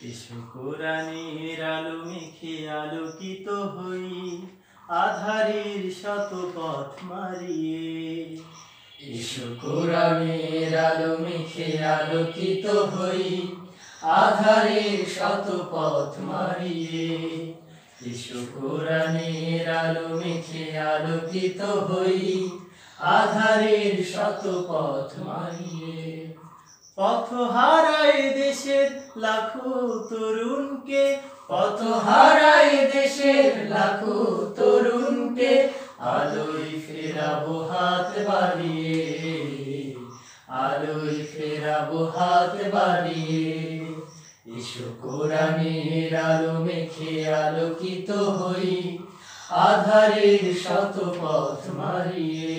এসো কোরআনের আলো মেখে আলোকিত হই আঁধারের শত পথ মারিয়ে। এসো কোরআনের আলো মেখে আলোকিত হই আঁধারের শত পথ মারিয়ে। এসো কোরআনের আলো মেখে আলোকিত হই আঁধারের শত পথ মারিয়ে। পথ হারায় দেশের লাখো তরুণকে, পথ হারায় দেশের লাখো তরুণকে আলোয় ফেরাবো হাত বাড়িয়ে, আলোয় ফেরাবো হাত বাড়িয়ে। এসো কোরআনের আলো মেখে আলোকিত হই আঁধারের শত পথ মারিয়ে।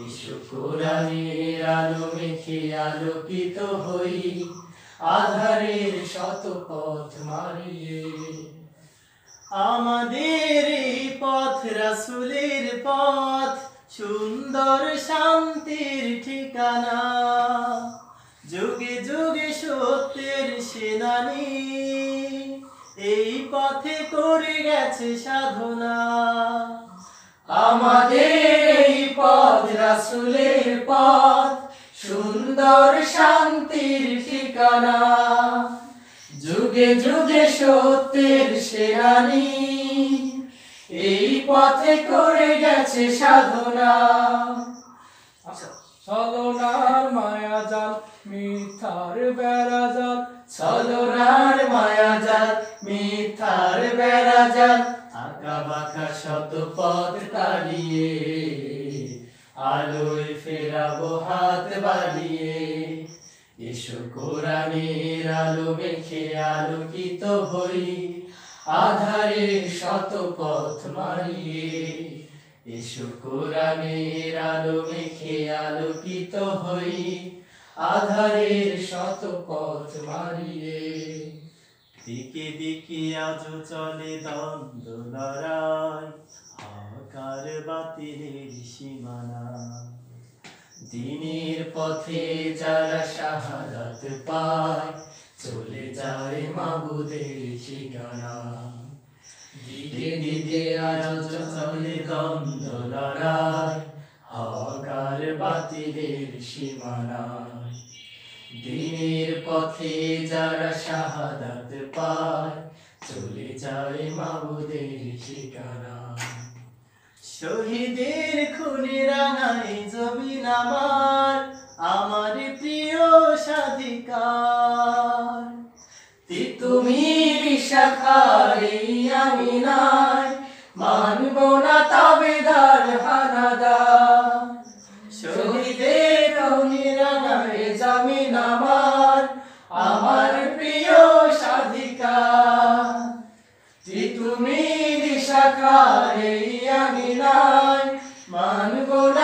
এসো কোরআনের আলো মেখে আলোকিত হই আঁধারের শত পথ মারিয়ে। আমাদের এই পথ রাসূলের পথ, সুন্দর শান্তির ঠিকানা। যুগে যুগে সত্যের সেনানী এই পথে করে গেছে সাধনা। আমাদের এই পথ রাসূলের পথ, সুন্দর শান্তির ঠিকানা। যুগে যুগে সত্যের সেনানী এই পথে করে গেছে সাধনা। ছলনার মায়াজাল মিথ্যার বেড়াজাল, ছলনার মায়াজাল মিথ্যার বেড়াজাল, আঁকা বাঁকা শত পথ তাড়িয়ে আলোয় ফেরাবো হাত বাড়িয়ে। এসো কোরআনের আলো মেখে আলোকিত হই আঁধারের শত পথ মারিয়ে। এসো কোরআনের আলো মেখে আলোকিত হই আঁধারের শত পথ মারিয়ে। দিকে দিকে আজও চলে দ্বন্দ্ব লড়াই, হাহাকার বাতিলের সীমানা। দিনের পথে যারা শাহাদাত পায় চলে যায় মাবুদের ঠিকানা। দিকে দিকে আজও চলে দ্বন্দ্ব লড়াই, হাহাকার বাতিলের সীমানা। দিনের পথে যারা শাহাদাত পায় চলে যায় মাবুদের ঠিকানা। শহীদের খুনে রাঙায় জমিন আমার, আমার প্রিয় স্বাধিকার। তিতুমির শাখার এই আমিনায় মানব না তাবেদার হানাদার। শহীদের খুনে রাঙায় জমিন আমার, আমার প্রিয় স্বাধিকার। তিতুমির শাখার এই আমিনায় মানব না